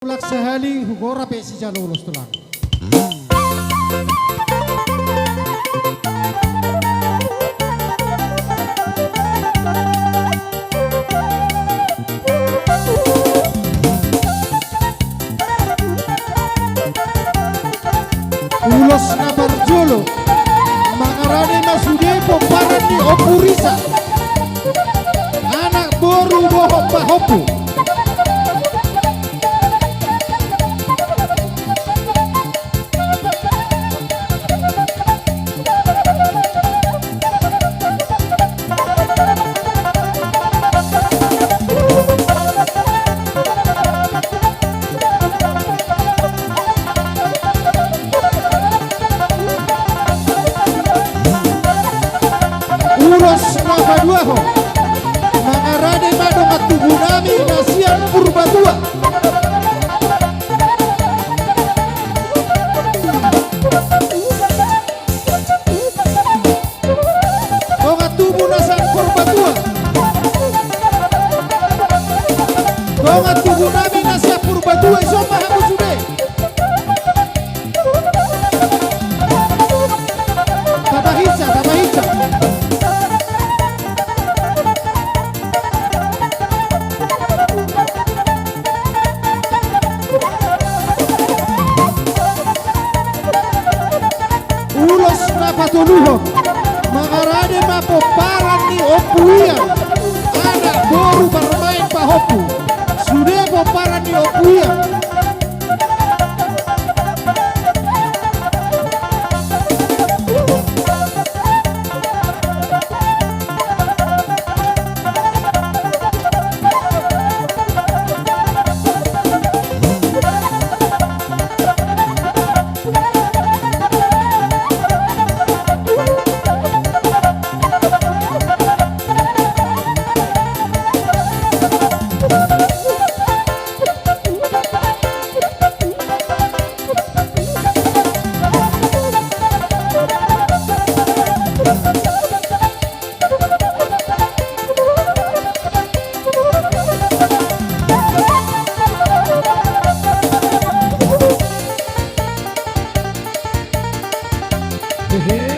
Ulak sehali hugora pesi jalo ulos tulang. Ulos na barjolo mangarane masude poparan ni opurisa anak boru bohong bahopu Duaho mangarane madonga tubunami nasian purbatua donga tubu nasan purbatua donga tubunami nasia purbatua isoma hamu sude tabahica patuluho mangarane mapoparan ni opuia anak boru bermain pahopu sudah poparan ni opuia Hey